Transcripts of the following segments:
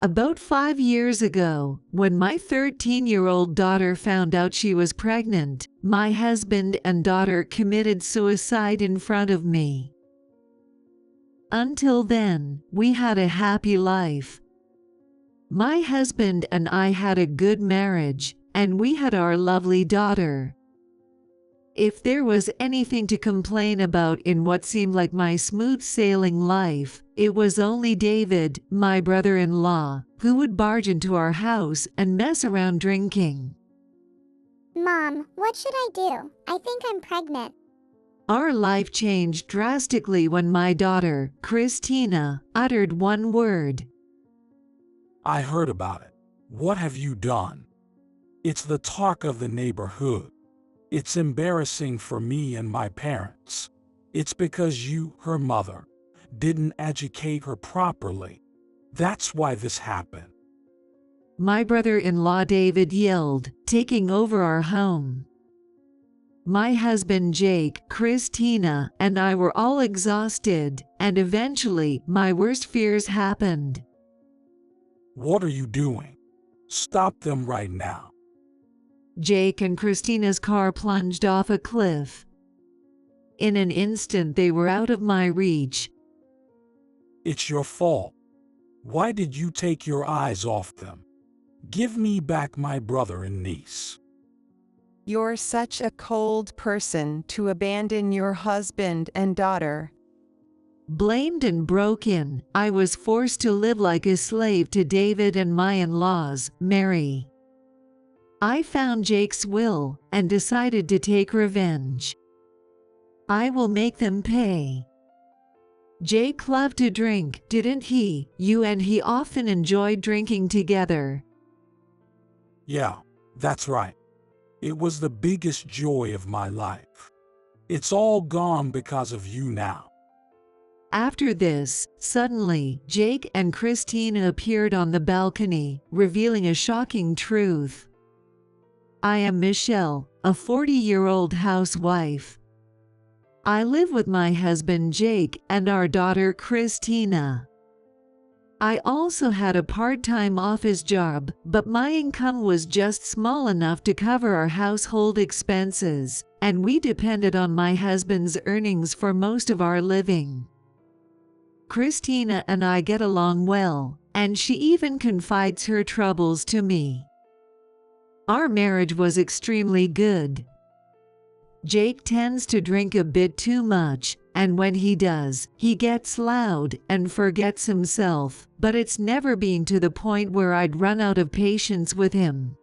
About 5 years ago, when my 13-year-old daughter found out she was pregnant, my husband and daughter committed suicide in front of me. Until then, we had a happy life. My husband and I had a good marriage, and we had our lovely daughter. If there was anything to complain about in what seemed like my smooth-sailing life, it was only David, my brother-in-law, who would barge into our house and mess around drinking. Mom, what should I do? I think I'm pregnant. Our life changed drastically when my daughter, Christina, uttered one word. I heard about it. What have you done? It's the talk of the neighborhood. It's embarrassing for me and my parents. It's because you, her mother, didn't educate her properly. That's why this happened. My brother-in-law David yelled, taking over our home. My husband Jake, Christina, and I were all exhausted, and eventually my worst fears happened. What are you doing? Stop them right now. Jake and Christina's car plunged off a cliff. In an instant they were out of my reach. It's your fault. Why did you take your eyes off them? Give me back my brother and niece. You're such a cold person to abandon your husband and daughter. Blamed and broken, I was forced to live like a slave to David and my in-laws, Mary. I found Jake's will and decided to take revenge. I will make them pay. Jake loved to drink, didn't he? You and he often enjoyed drinking together. Yeah, that's right. It was the biggest joy of my life. It's all gone because of you now. After this, suddenly, Jake and Christina appeared on the balcony, revealing a shocking truth. I am Michelle, a 40-year-old housewife. I live with my husband Jake and our daughter Christina. I also had a part-time office job, but my income was just small enough to cover our household expenses, and we depended on my husband's earnings for most of our living. Christina and I get along well, and she even confides her troubles to me. Our marriage was extremely good. Jake tends to drink a bit too much, and when he does, he gets loud and forgets himself, but it's never been to the point where I'd run out of patience with him.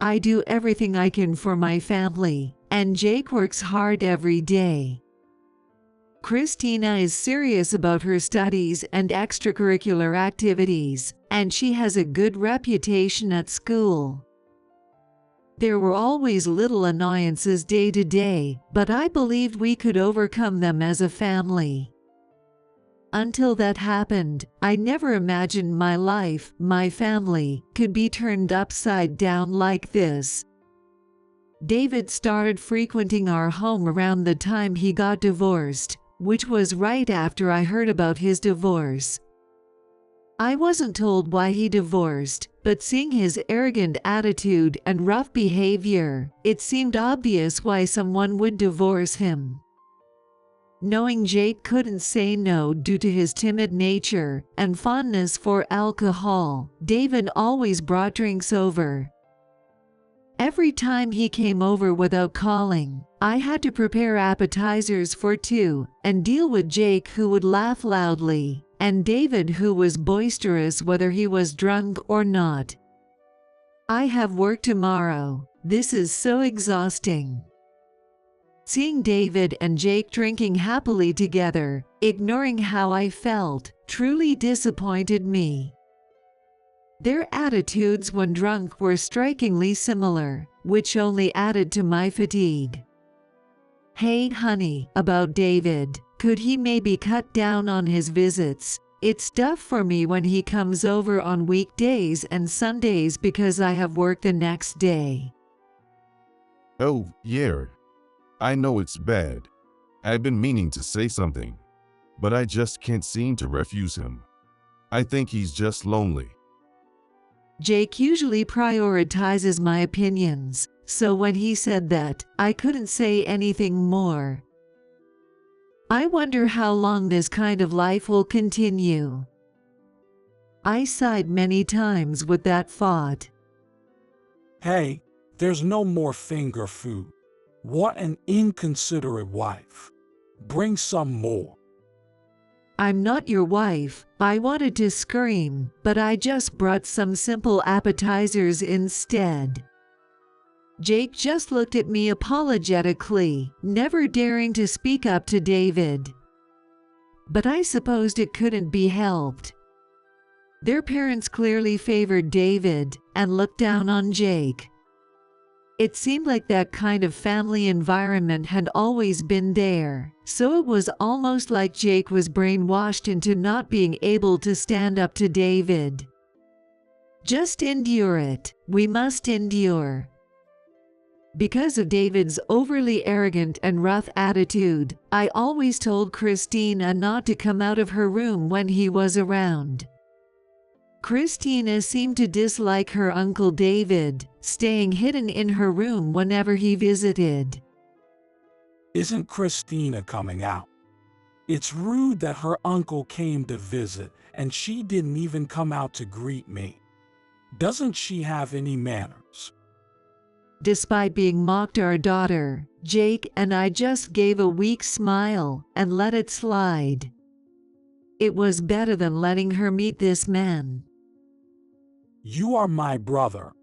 I do everything I can for my family, and Jake works hard every day. Christina is serious about her studies and extracurricular activities, and she has a good reputation at school. There were always little annoyances day to day, but I believed we could overcome them as a family. Until that happened, I never imagined my life, my family, could be turned upside down like this. David started frequenting our home around the time he got divorced, which was right after I heard about his divorce. I wasn't told why he divorced, but seeing his arrogant attitude and rough behavior, it seemed obvious why someone would divorce him. Knowing Jake couldn't say no due to his timid nature and fondness for alcohol, David always brought drinks over. Every time he came over without calling, I had to prepare appetizers for two and deal with Jake, who would laugh loudly, and David, who was boisterous whether he was drunk or not. I have work tomorrow. This is so exhausting. Seeing David and Jake drinking happily together, ignoring how I felt, truly disappointed me. Their attitudes when drunk were strikingly similar, which only added to my fatigue. Hey honey, about David, could he maybe cut down on his visits? It's tough for me when he comes over on weekdays and Sundays because I have work the next day. Oh, yeah. I know it's bad. I've been meaning to say something, but I just can't seem to refuse him. I think he's just lonely. Jake usually prioritizes my opinions, so when he said that, I couldn't say anything more. I wonder how long this kind of life will continue. I sighed many times with that thought. Hey, there's no more finger food. What an inconsiderate wife. Bring some more. I'm not your wife. I wanted to scream, but I just brought some simple appetizers instead. Jake just looked at me apologetically, never daring to speak up to David. But I supposed it couldn't be helped. Their parents clearly favored David and looked down on Jake. It seemed like that kind of family environment had always been there, so it was almost like Jake was brainwashed into not being able to stand up to David. Just endure it. We must endure. Because of David's overly arrogant and rough attitude, I always told Christina not to come out of her room when he was around. Christina seemed to dislike her Uncle David, staying hidden in her room whenever he visited. Isn't Christina coming out? It's rude that her uncle came to visit and she didn't even come out to greet me. Doesn't she have any manners? Despite being mocked our daughter, Jake and I just gave a weak smile and let it slide. It was better than letting her meet this man. You are my brother,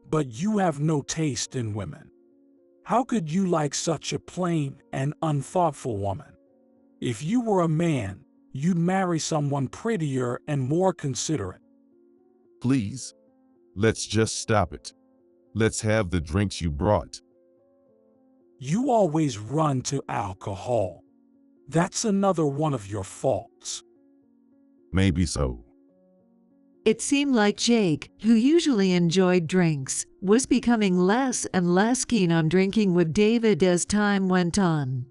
but you have no taste in women. How could you like such a plain and unthoughtful woman? If you were a man, you'd marry someone prettier and more considerate. Please, let's just stop it. Let's have the drinks you brought. You always run to alcohol. That's another one of your faults. Maybe so. It seemed like Jake, who usually enjoyed drinks, was becoming less and less keen on drinking with David as time went on.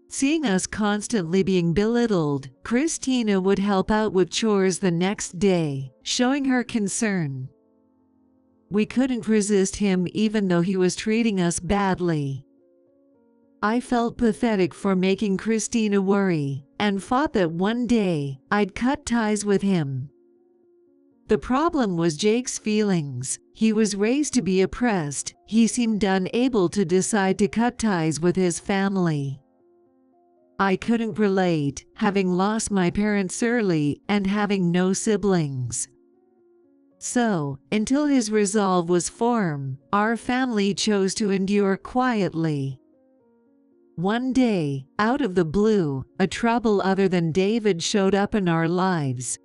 Seeing us constantly being belittled, Christina would help out with chores the next day, showing her concern. We couldn't resist him even though he was treating us badly. I felt pathetic for making Christina worry, and thought that one day I'd cut ties with him. The problem was Jake's feelings. He was raised to be oppressed. He seemed unable to decide to cut ties with his family. I couldn't relate, having lost my parents early and having no siblings. So, until his resolve was formed, our family chose to endure quietly. One day, out of the blue, a trouble other than David showed up in our lives.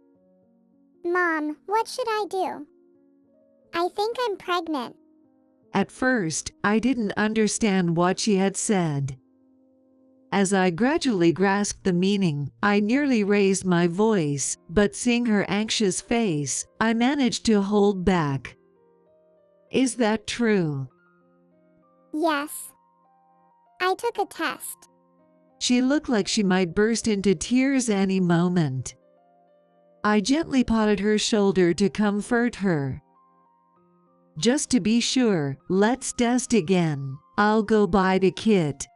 Mom, what should I do? I think I'm pregnant. At first, I didn't understand what she had said. As I gradually grasped the meaning, I nearly raised my voice, but seeing her anxious face, I managed to hold back. Is that true? Yes. I took a test. She looked like she might burst into tears any moment. I gently patted her shoulder to comfort her. Just to be sure, let's test again. I'll go buy the kit.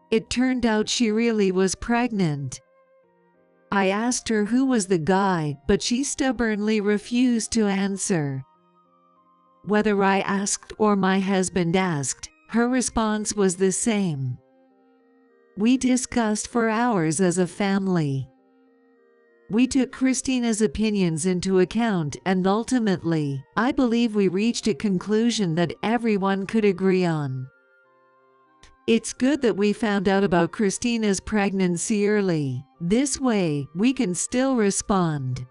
It turned out she really was pregnant. I asked her who was the guy, but she stubbornly refused to answer. Whether I asked or my husband asked, her response was the same. We discussed for hours as a family. We took Christina's opinions into account and ultimately, I believe we reached a conclusion that everyone could agree on. It's good that we found out about Christina's pregnancy early. This way, we can still respond.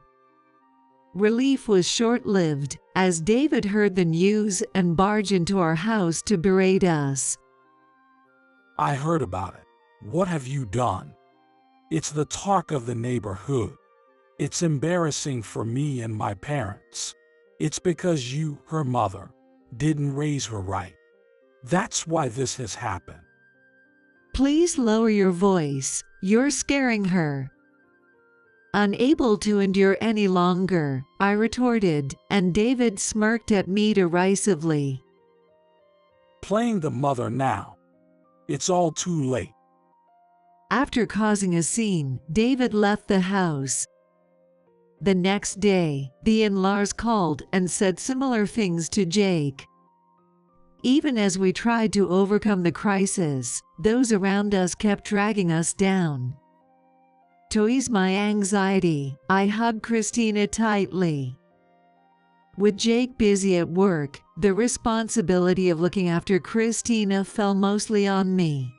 Relief was short-lived, as David heard the news and barged into our house to berate us. I heard about it. What have you done? It's the talk of the neighborhood. It's embarrassing for me and my parents. It's because you, her mother, didn't raise her right. That's why this has happened. Please lower your voice. You're scaring her. Unable to endure any longer, I retorted, and David smirked at me derisively. Playing the mother now. It's all too late. After causing a scene, David left the house. The next day, the in-laws called and said similar things to Jake. Even as we tried to overcome the crisis, those around us kept dragging us down. To ease my anxiety, I hugged Christina tightly. With Jake busy at work, the responsibility of looking after Christina fell mostly on me.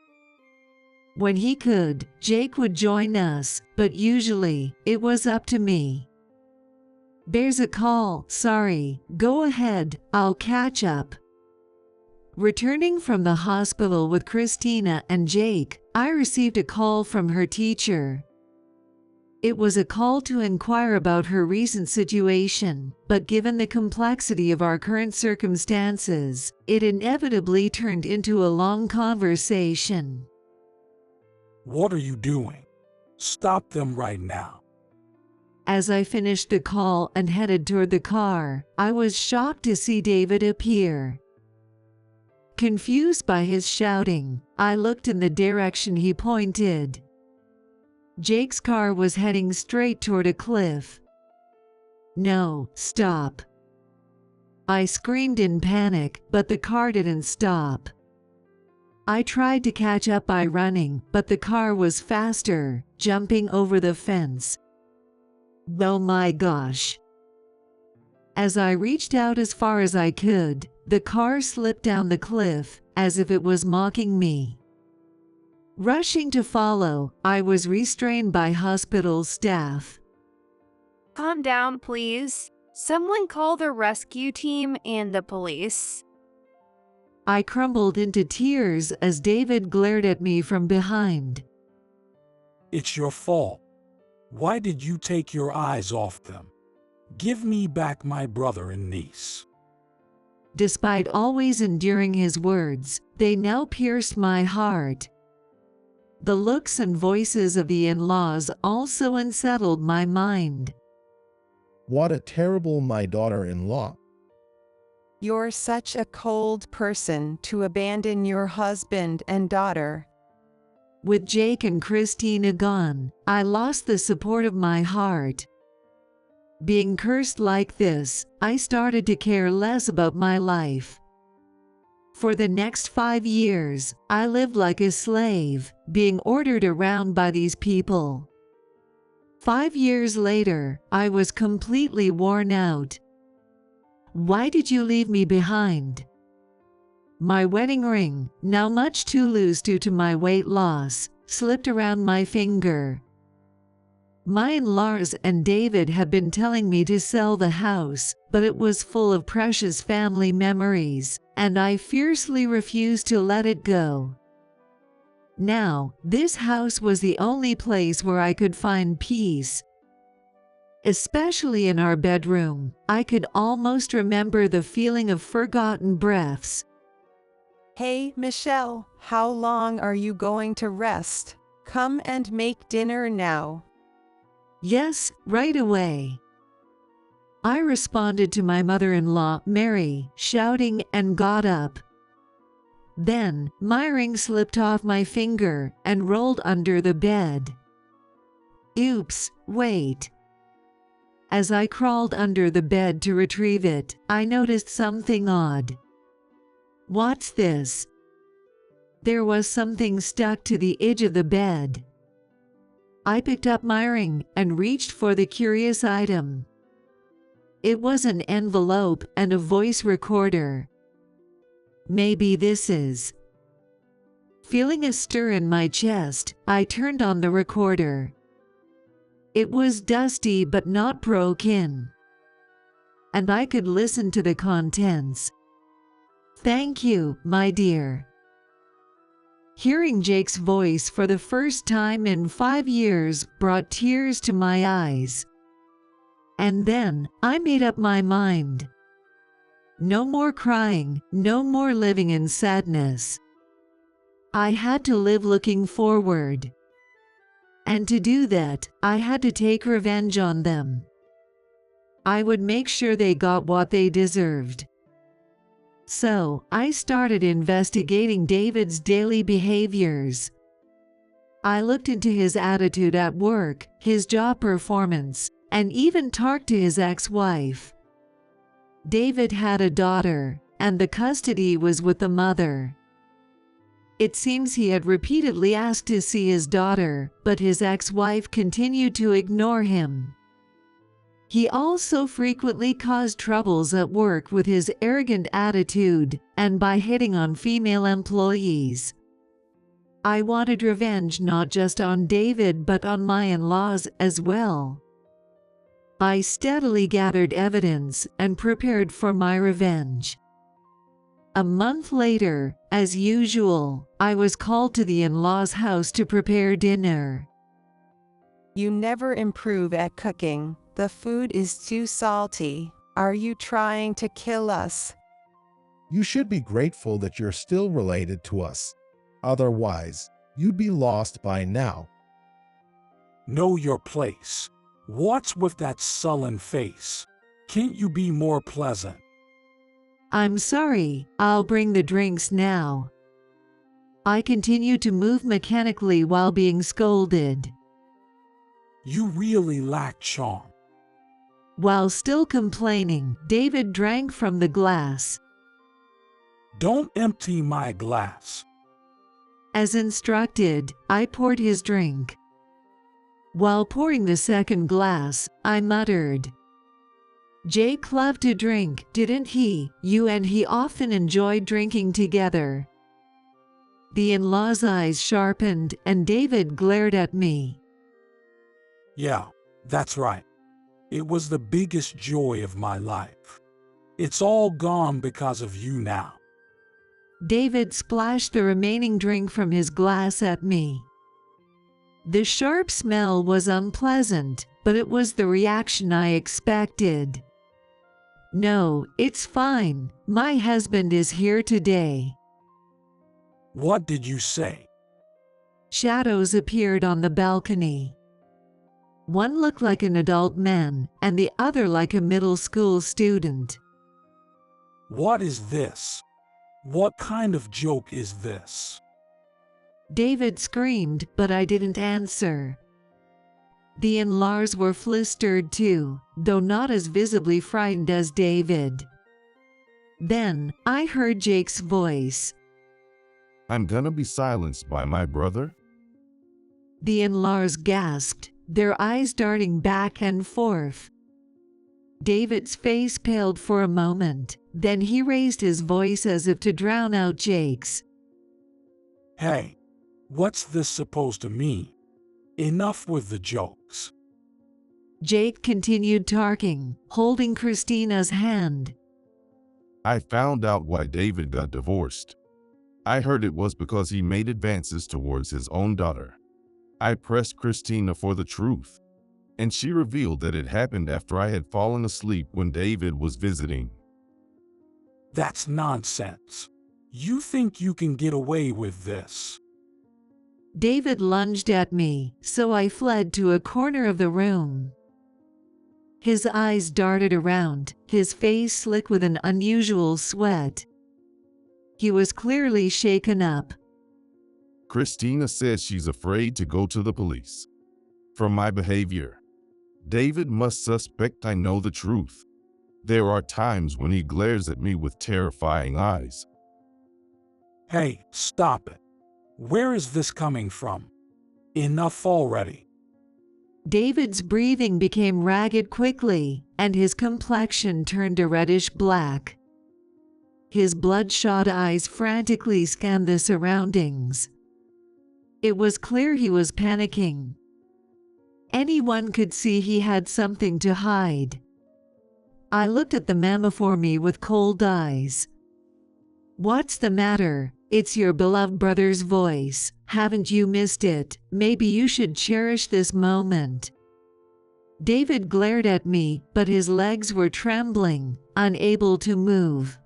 When he could, Jake would join us, but usually, it was up to me. "There's a call, sorry, go ahead, I'll catch up." Returning from the hospital with Christina and Jake, I received a call from her teacher. It was a call to inquire about her recent situation, but given the complexity of our current circumstances, it inevitably turned into a long conversation. What are you doing? Stop them right now. As I finished the call and headed toward the car, I was shocked to see David appear. Confused by his shouting, I looked in the direction he pointed. Jake's car was heading straight toward a cliff. "No, stop!" I screamed in panic, but the car didn't stop. I tried to catch up by running, but the car was faster, jumping over the fence. Oh my gosh! As I reached out as far as I could, the car slipped down the cliff, as if it was mocking me. Rushing to follow, I was restrained by hospital staff. Calm down, please. Someone call the rescue team and the police. I crumbled into tears as David glared at me from behind. It's your fault. Why did you take your eyes off them? Give me back my brother and niece. Despite always enduring his words, they now pierced my heart. The looks and voices of the in-laws also unsettled my mind. What a terrible my daughter-in-law. You're such a cold person to abandon your husband and daughter. With Jake and Christina gone, I lost the support of my heart. Being cursed like this, I started to care less about my life. For the next 5 years, I lived like a slave, being ordered around by these people. 5 years later, I was completely worn out. Why did you leave me behind? My wedding ring, now much too loose due to my weight loss, slipped around my finger. My in-laws and David had been telling me to sell the house, but it was full of precious family memories, and I fiercely refused to let it go. Now, this house was the only place where I could find peace. Especially in our bedroom, I could almost remember the feeling of forgotten breaths. Hey, Michelle, how long are you going to rest? Come and make dinner now. Yes, right away. I responded to my mother-in-law, Mary, shouting, and got up. Then, my ring slipped off my finger and rolled under the bed. Oops, wait. As I crawled under the bed to retrieve it, I noticed something odd. What's this? There was something stuck to the edge of the bed. I picked up my ring and reached for the curious item. It was an envelope and a voice recorder. Maybe this is. Feeling a stir in my chest, I turned on the recorder. It was dusty but not broken. And I could listen to the contents. "Thank you, my dear." Hearing Jake's voice for the first time in 5 years brought tears to my eyes. And then, I made up my mind. No more crying, no more living in sadness. I had to live looking forward. And to do that, I had to take revenge on them. I would make sure they got what they deserved. So, I started investigating David's daily behaviors. I looked into his attitude at work, his job performance, and even talked to his ex-wife. David had a daughter, and the custody was with the mother. It seems he had repeatedly asked to see his daughter, but his ex-wife continued to ignore him. He also frequently caused troubles at work with his arrogant attitude and by hitting on female employees. I wanted revenge not just on David but on my in-laws as well. I steadily gathered evidence and prepared for my revenge. A month later, as usual, I was called to the in-laws' house to prepare dinner. You never improve at cooking. The food is too salty. Are you trying to kill us? You should be grateful that you're still related to us. Otherwise, you'd be lost by now. Know your place. What's with that sullen face? Can't you be more pleasant? I'm sorry, I'll bring the drinks now. I continued to move mechanically while being scolded. You really lack charm. While still complaining, David drank from the glass. Don't empty my glass. As instructed, I poured his drink. While pouring the second glass, I muttered, "Jake loved to drink, didn't he? You and he often enjoyed drinking together." The in-laws' eyes sharpened and David glared at me. Yeah, that's right. It was the biggest joy of my life. It's all gone because of you now. David splashed the remaining drink from his glass at me. The sharp smell was unpleasant, but it was the reaction I expected. "No, it's fine. My husband is here today." What did you say? Shadows appeared on the balcony. One looked like an adult man, and the other like a middle school student. What is this? What kind of joke is this? David screamed, but I didn't answer. The in-laws were flustered too, though not as visibly frightened as David. Then, I heard Jake's voice. I'm gonna be silenced by my brother? The in-laws gasped, their eyes darting back and forth. David's face paled for a moment, then he raised his voice as if to drown out Jake's. Hey, what's this supposed to mean? Enough with the jokes. Jake continued talking, holding Christina's hand. I found out why David got divorced. I heard it was because he made advances towards his own daughter. I pressed Christina for the truth, and she revealed that it happened after I had fallen asleep when David was visiting. That's nonsense. You think you can get away with this? David lunged at me, so I fled to a corner of the room. His eyes darted around, his face slick with an unusual sweat. He was clearly shaken up. Christina says she's afraid to go to the police. From my behavior, David must suspect I know the truth. There are times when he glares at me with terrifying eyes. Hey, stop it. Where is this coming from? Enough already. David's breathing became ragged quickly, and his complexion turned a reddish black. His bloodshot eyes frantically scanned the surroundings. It was clear he was panicking. Anyone could see he had something to hide. I looked at the man before me with cold eyes. "What's the matter? It's your beloved brother's voice. Haven't you missed it? Maybe you should cherish this moment." David glared at me, but his legs were trembling, unable to move.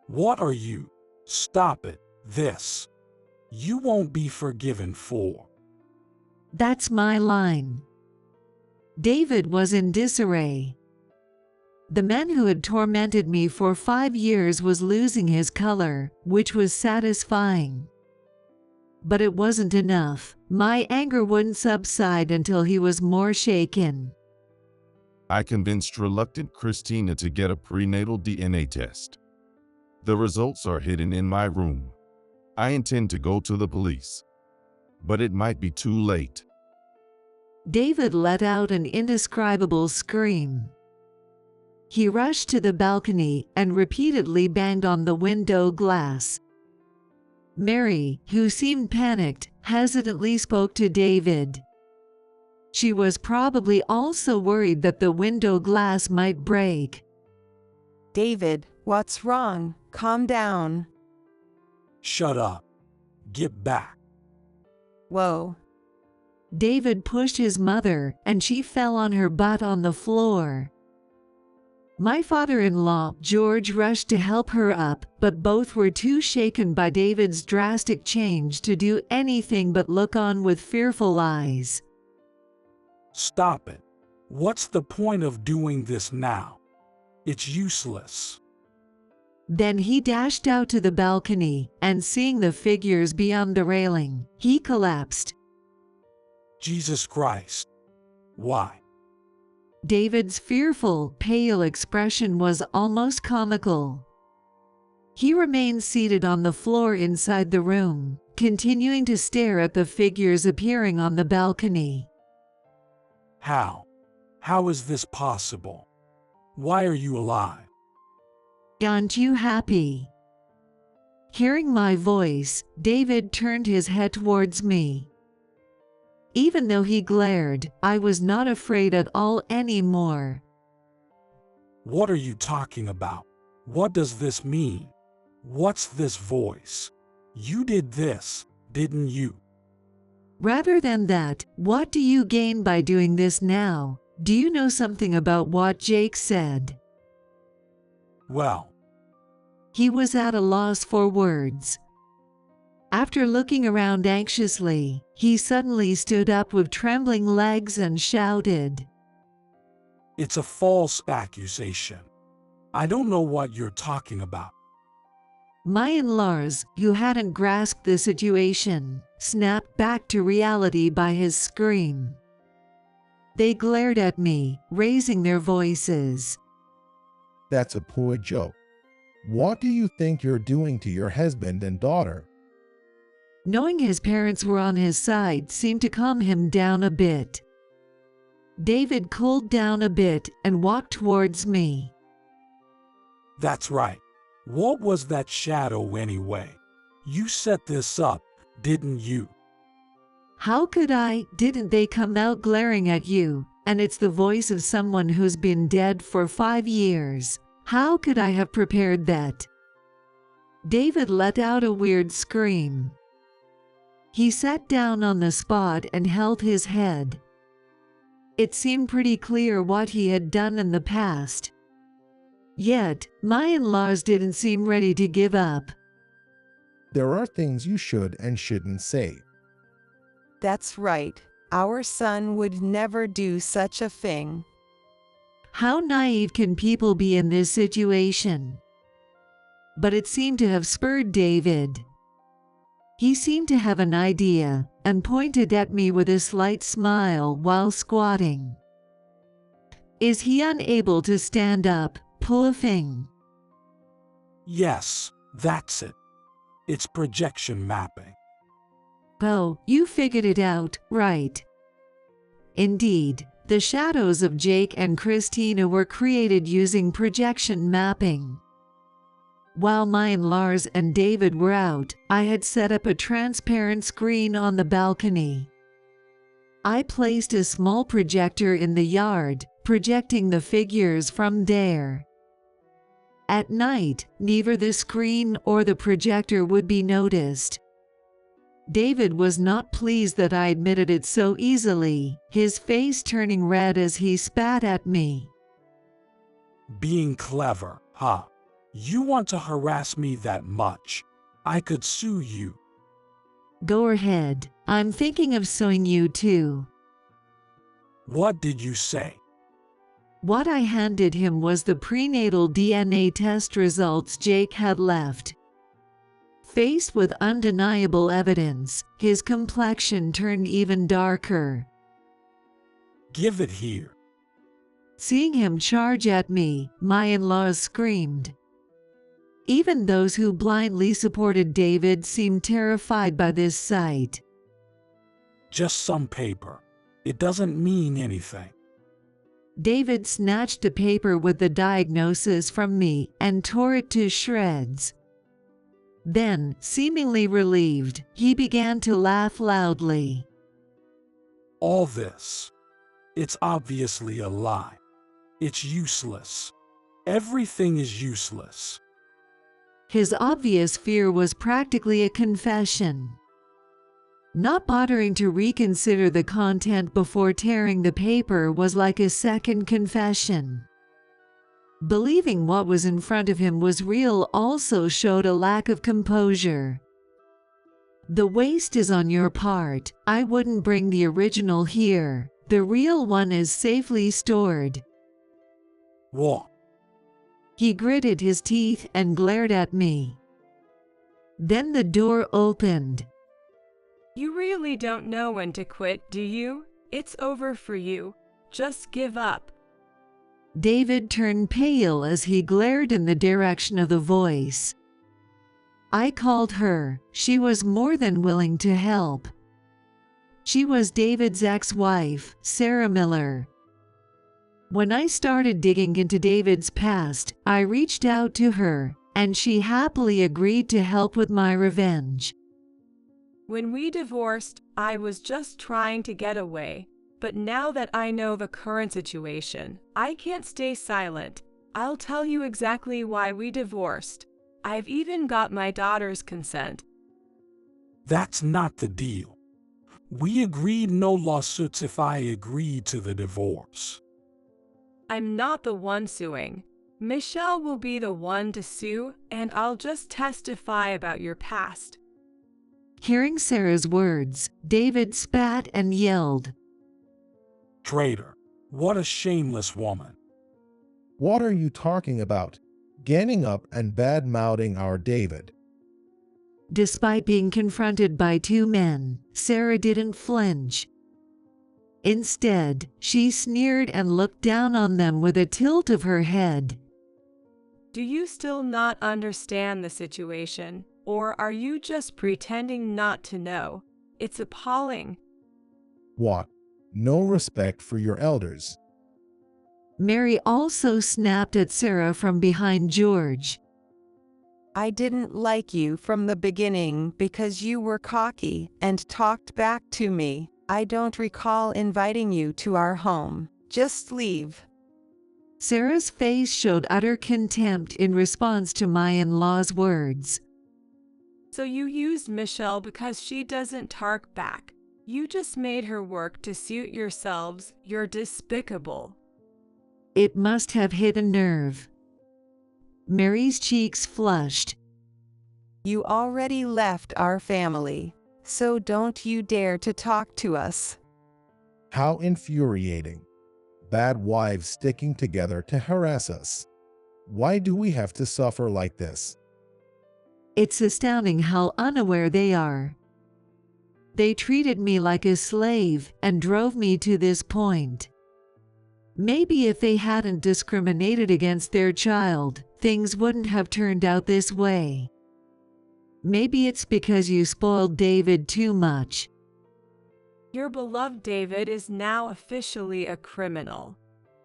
What are you? Stop it. This. You won't be forgiven for. That's my line. David was in disarray. The man who had tormented me for 5 years was losing his color, which was satisfying. But it wasn't enough. My anger wouldn't subside until he was more shaken. I convinced reluctant Christina to get a prenatal DNA test. The results are hidden in my room. I intend to go to the police, but it might be too late. David let out an indescribable scream. He rushed to the balcony and repeatedly banged on the window glass. Mary, who seemed panicked, hesitantly spoke to David. She was probably also worried that the window glass might break. David, what's wrong? Calm down. Shut up. Get back. Whoa. David pushed his mother, and she fell on her butt on the floor. My father-in-law, George, rushed to help her up, but both were too shaken by David's drastic change to do anything but look on with fearful eyes. Stop it. What's the point of doing this now? It's useless. Then he dashed out to the balcony, and seeing the figures beyond the railing, he collapsed. Jesus Christ. Why? David's fearful, pale expression was almost comical. He remained seated on the floor inside the room, continuing to stare at the figures appearing on the balcony. How? How is this possible? Why are you alive? Aren't you happy? Hearing my voice, David turned his head towards me. Even though he glared, I was not afraid at all anymore. What are you talking about? What does this mean? What's this voice? You did this, didn't you? Rather than that, what do you gain by doing this now? Do you know something about what Jake said? Well, he was at a loss for words. After looking around anxiously, he suddenly stood up with trembling legs and shouted, it's a false accusation. I don't know what you're talking about. My in-laws, who hadn't grasped the situation, snapped back to reality by his scream. They glared at me, raising their voices. That's a poor joke. What do you think you're doing to your husband and daughter? Knowing his parents were on his side seemed to calm him down a bit. David cooled down a bit and walked towards me. That's right. What was that shadow anyway? You set this up, didn't you? How could I? Didn't they come out glaring at you? And it's the voice of someone who's been dead for 5 years. How could I have prepared that? David let out a weird scream. He sat down on the spot and held his head. It seemed pretty clear what he had done in the past. Yet, my in-laws didn't seem ready to give up. There are things you should and shouldn't say. That's right. Our son would never do such a thing. How naive can people be in this situation? But it seemed to have spurred David. He seemed to have an idea and pointed at me with a slight smile while squatting. Is he unable to stand up, pull a thing? Yes, that's it. It's projection mapping. Oh, you figured it out, right? Indeed, the shadows of Jake and Christina were created using projection mapping. While my in-laws and David were out, I had set up a transparent screen on the balcony. I placed a small projector in the yard, projecting the figures from there. At night, neither the screen or the projector would be noticed. David was not pleased that I admitted it so easily, his face turning red as he spat at me. Being clever, huh? You want to harass me that much? I could sue you. Go ahead, I'm thinking of suing you too. What did you say? What I handed him was the prenatal DNA test results Jake had left. Faced with undeniable evidence, his complexion turned even darker. Give it here. Seeing him charge at me, my in-laws screamed. Even those who blindly supported David seemed terrified by this sight. Just some paper. It doesn't mean anything. David snatched the paper with the diagnosis from me and tore it to shreds. Then, seemingly relieved, he began to laugh loudly. All this. It's obviously a lie. It's useless. Everything is useless. His obvious fear was practically a confession. Not bothering to reconsider the content before tearing the paper was like a second confession. Believing what was in front of him was real also showed a lack of composure. The waste is on your part. I wouldn't bring the original here. The real one is safely stored. What? He gritted his teeth and glared at me. Then the door opened. You really don't know when to quit, do you? It's over for you. Just give up. David turned pale as he glared in the direction of the voice. I called her. She was more than willing to help. She was David's ex-wife, Sarah Miller. When I started digging into David's past, I reached out to her, and she happily agreed to help with my revenge. When we divorced, I was just trying to get away. But now that I know the current situation, I can't stay silent. I'll tell you exactly why we divorced. I've even got my daughter's consent. That's not the deal. We agreed no lawsuits if I agreed to the divorce. I'm not the one suing. Michelle will be the one to sue, and I'll just testify about your past. Hearing Sarah's words, David spat and yelled. Traitor. What a shameless woman. What are you talking about? Getting up and bad-mouthing our David. Despite being confronted by two men, Sarah didn't flinch. Instead, she sneered and looked down on them with a tilt of her head. Do you still not understand the situation, or are you just pretending not to know? It's appalling. What? No respect for your elders. Mary also snapped at Sarah from behind George. I didn't like you from the beginning because you were cocky and talked back to me. I don't recall inviting you to our home. Just leave. Sarah's face showed utter contempt in response to my in-law's words. So you used Michelle because she doesn't talk back. You just made her work to suit yourselves. You're despicable. It must have hit a nerve. Mary's cheeks flushed. You already left our family, so don't you dare to talk to us. How infuriating. Bad wives sticking together to harass us. Why do we have to suffer like this? It's astounding how unaware they are. They treated me like a slave and drove me to this point. Maybe if they hadn't discriminated against their child, things wouldn't have turned out this way. Maybe it's because you spoiled David too much. Your beloved David is now officially a criminal.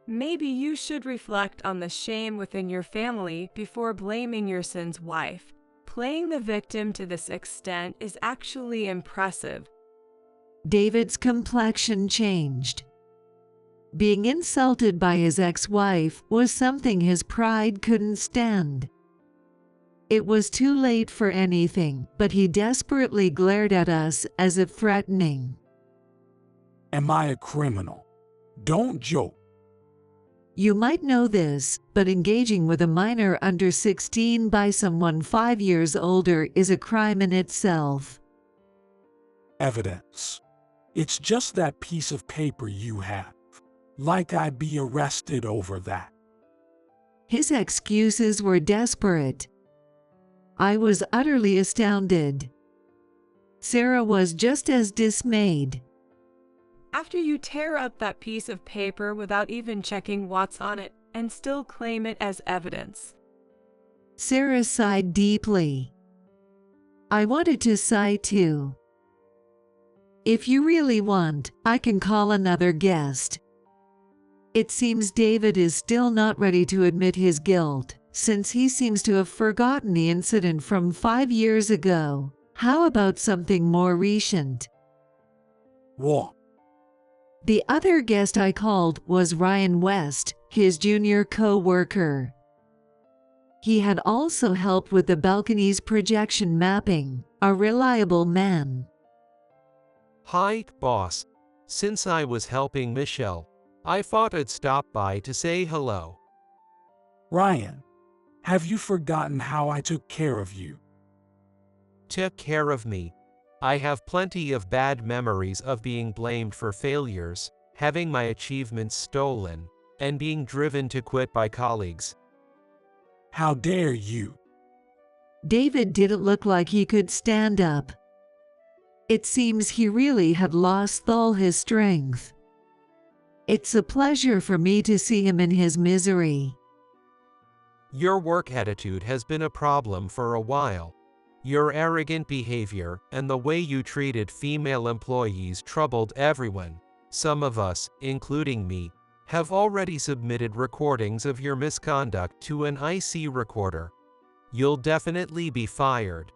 Maybe you should reflect on the shame within your family before blaming your son's wife. Playing the victim to this extent is actually impressive. David's complexion changed. Being insulted by his ex-wife was something his pride couldn't stand. It was too late for anything, but he desperately glared at us as if threatening. Am I a criminal? Don't joke. You might know this, but engaging with a minor under 16 by someone 5 years older is a crime in itself. Evidence. It's just that piece of paper you have. Like I'd be arrested over that. His excuses were desperate. I was utterly astounded. Sarah was just as dismayed. After you tear up that piece of paper without even checking what's on it and still claim it as evidence. Sarah sighed deeply. I wanted to sigh too. If you really want, I can call another guest. It seems David is still not ready to admit his guilt, since he seems to have forgotten the incident from 5 years ago. How about something more recent? What? The other guest I called was Ryan West, his junior co-worker. He had also helped with the balcony's projection mapping, a reliable man. Hi, boss. Since I was helping Michelle, I thought I'd stop by to say hello. Ryan, have you forgotten how I took care of you? Took care of me. I have plenty of bad memories of being blamed for failures, having my achievements stolen, and being driven to quit by colleagues. How dare you? David didn't look like he could stand up. It seems he really had lost all his strength. It's a pleasure for me to see him in his misery. Your work attitude has been a problem for a while. Your arrogant behavior and the way you treated female employees troubled everyone. Some of us, including me, have already submitted recordings of your misconduct to an IC recorder. You'll definitely be fired.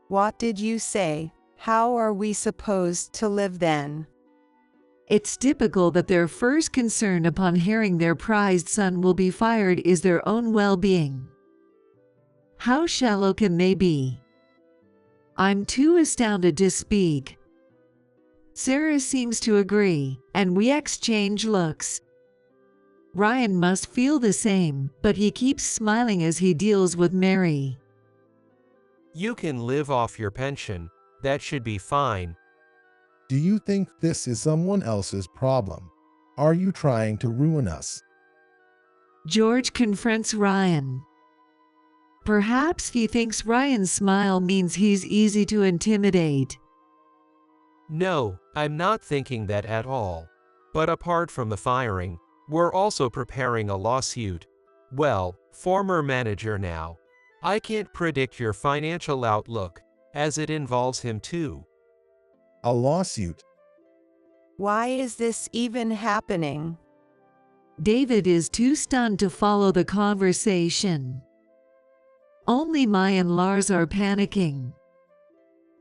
What did you say? How are we supposed to live then? It's typical that their first concern upon hearing their prized son will be fired is their own well-being. How shallow can they be? I'm too astounded to speak. Sarah seems to agree, and we exchange looks. Ryan must feel the same, but he keeps smiling as he deals with Mary. You can live off your pension. That should be fine. Do you think this is someone else's problem? Are you trying to ruin us? George confronts Ryan. Perhaps he thinks Ryan's smile means he's easy to intimidate. No, I'm not thinking that at all. But apart from the firing, we're also preparing a lawsuit. Well, former manager now. I can't predict your financial outlook, as it involves him too. A lawsuit? Why is this even happening? David is too stunned to follow the conversation. Only Maya and Lars are panicking.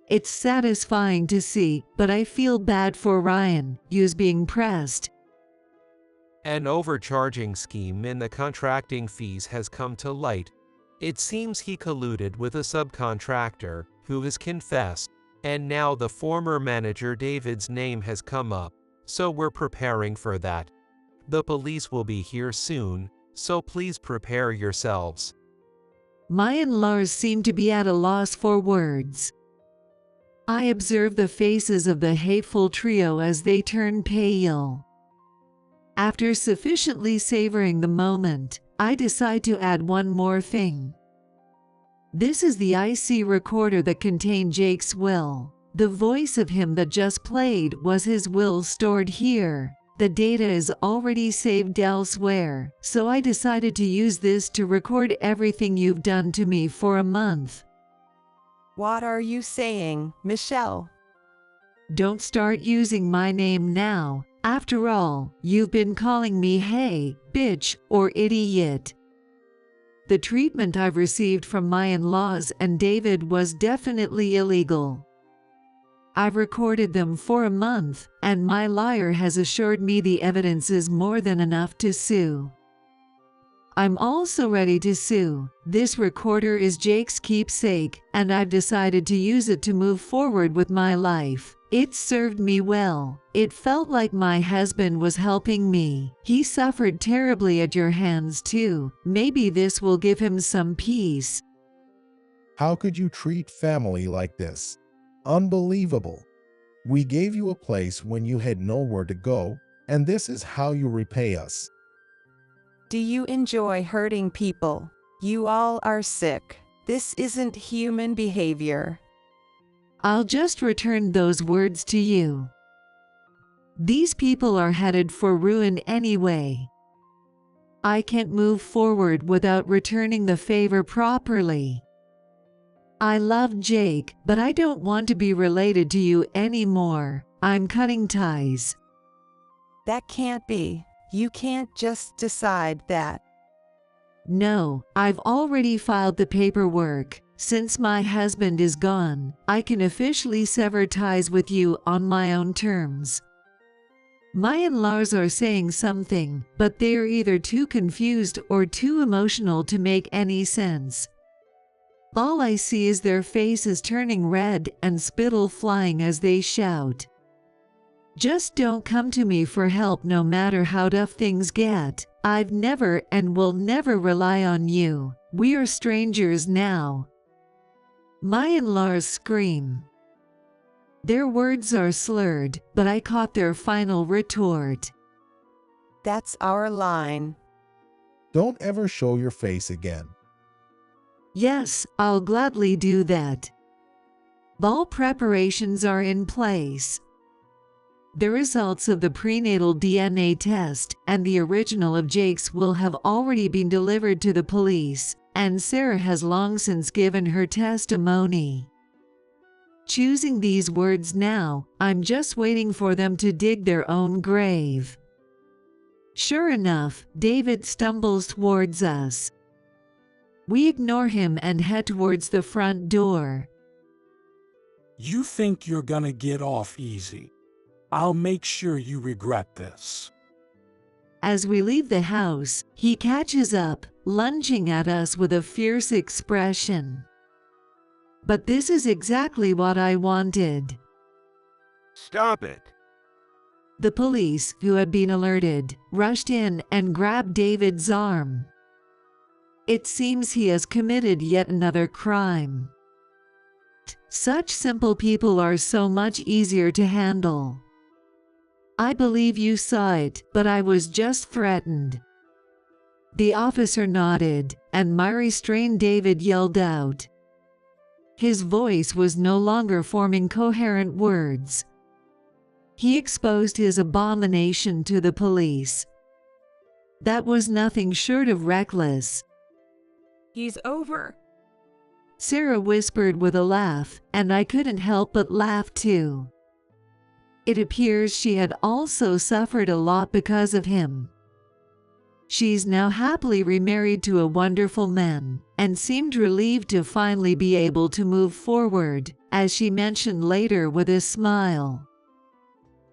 It's satisfying to see, but I feel bad for Ryan, who's being pressed. An overcharging scheme in the contracting fees has come to light. It seems he colluded with a subcontractor, who has confessed, and now the former manager David's name has come up, so we're preparing for that. The police will be here soon, so please prepare yourselves. Maya and Lars seem to be at a loss for words. I observe the faces of the hateful trio as they turn pale. After sufficiently savoring the moment, I decide to add one more thing. This is the IC recorder that contained Jake's will. The voice of him that just played was his will stored here. The data is already saved elsewhere, so I decided to use this to record everything you've done to me for a month. What are you saying, Michelle? Don't start using my name now. After all, you've been calling me hey, bitch, or idiot. The treatment I've received from my in-laws and David was definitely illegal. I've recorded them for a month, and my lawyer has assured me the evidence is more than enough to sue. I'm also ready to sue. This recorder is Jake's keepsake, and I've decided to use it to move forward with my life. It served me well. It felt like my husband was helping me. He suffered terribly at your hands too. Maybe this will give him some peace. How could you treat family like this? Unbelievable. We gave you a place when you had nowhere to go, and this is how you repay us. Do you enjoy hurting people? You all are sick. This isn't human behavior. I'll just return those words to you. These people are headed for ruin anyway. I can't move forward without returning the favor properly. I love Jake, but I don't want to be related to you anymore. I'm cutting ties. That can't be. You can't just decide that. No, I've already filed the paperwork. Since my husband is gone, I can officially sever ties with you on my own terms. My in-laws are saying something, but they are either too confused or too emotional to make any sense. All I see is their faces turning red and spittle flying as they shout. Just don't come to me for help no matter how tough things get. I've never and will never rely on you. We are strangers now. My in-laws scream. Their words are slurred, but I caught their final retort. That's our line. Don't ever show your face again. Yes, I'll gladly do that. All preparations are in place. The results of the prenatal DNA test and the original of Jake's will have already been delivered to the police, and Sarah has long since given her testimony. Choosing these words now, I'm just waiting for them to dig their own grave. Sure enough, David stumbles towards us. We ignore him and head towards the front door. You think you're gonna get off easy. I'll make sure you regret this. As we leave the house, he catches up, lunging at us with a fierce expression. But this is exactly what I wanted. Stop it. The police, who had been alerted, rushed in and grabbed David's arm. It seems he has committed yet another crime. Such simple people are so much easier to handle. I believe you saw it, but I was just threatened. The officer nodded, and my restrained David yelled out. His voice was no longer forming coherent words. He exposed his abomination to the police. That was nothing short of reckless. He's over. Sarah whispered with a laugh, and I couldn't help but laugh too. It appears she had also suffered a lot because of him. She's now happily remarried to a wonderful man, and seemed relieved to finally be able to move forward, as she mentioned later with a smile.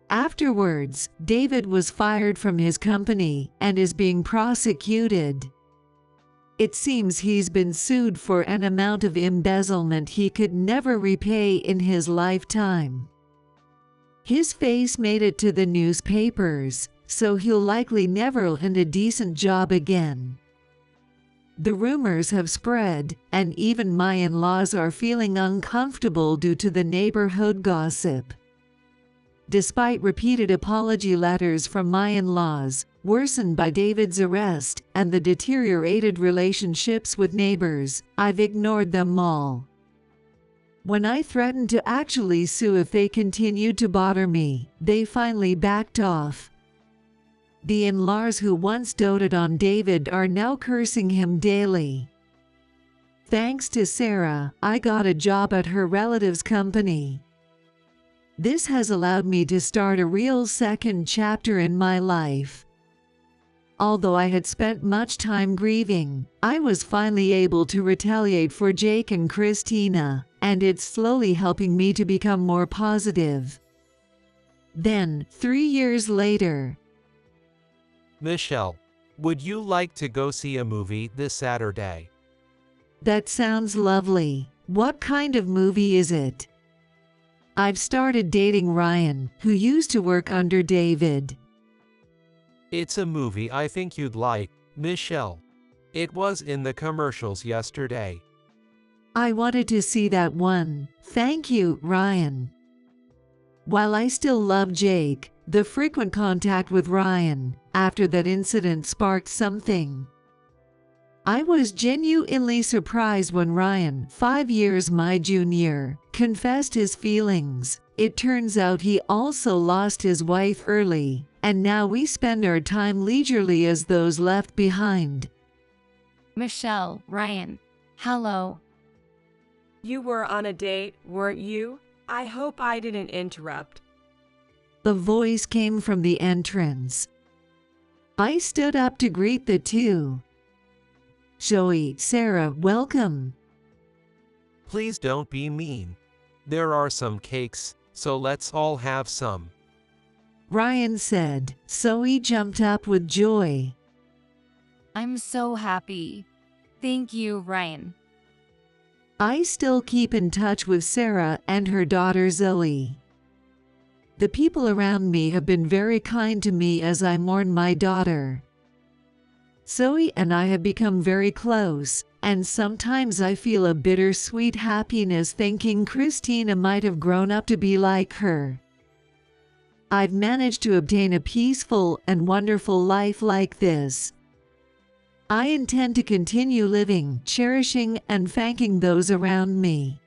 Afterwards, David was fired from his company and is being prosecuted. It seems he's been sued for an amount of embezzlement he could never repay in his lifetime. His face made it to the newspapers, so he'll likely never land a decent job again. The rumors have spread, and even my in-laws are feeling uncomfortable due to the neighborhood gossip. Despite repeated apology letters from my in-laws, worsened by David's arrest and the deteriorated relationships with neighbors, I've ignored them all. When I threatened to actually sue if they continued to bother me, they finally backed off. The in-laws who once doted on David are now cursing him daily. Thanks to Sarah, I got a job at her relative's company. This has allowed me to start a real second chapter in my life. Although I had spent much time grieving, I was finally able to retaliate for Jake and Christina, and it's slowly helping me to become more positive. Then, 3 years later. Michelle, would you like to go see a movie this Saturday? That sounds lovely. What kind of movie is it? I've started dating Ryan, who used to work under David. It's a movie I think you'd like, Michelle. It was in the commercials yesterday. I wanted to see that one. Thank you, Ryan. While I still love Jake, the frequent contact with Ryan after that incident sparked something. I was genuinely surprised when Ryan, 5 years my junior, confessed his feelings. It turns out he also lost his wife early, and now we spend our time leisurely as those left behind. Michelle, Ryan. Hello. You were on a date, weren't you? I hope I didn't interrupt. The voice came from the entrance. I stood up to greet the two. Joey, Sarah, welcome. Please don't be mean. There are some cakes, so let's all have some. Ryan said. Zoe jumped up with joy. I'm so happy. Thank you, Ryan. I still keep in touch with Sarah and her daughter Zoe. The people around me have been very kind to me as I mourn my daughter. Zoe and I have become very close, and sometimes I feel a bittersweet happiness thinking Christina might have grown up to be like her. I've managed to obtain a peaceful and wonderful life like this. I intend to continue living, cherishing, and thanking those around me.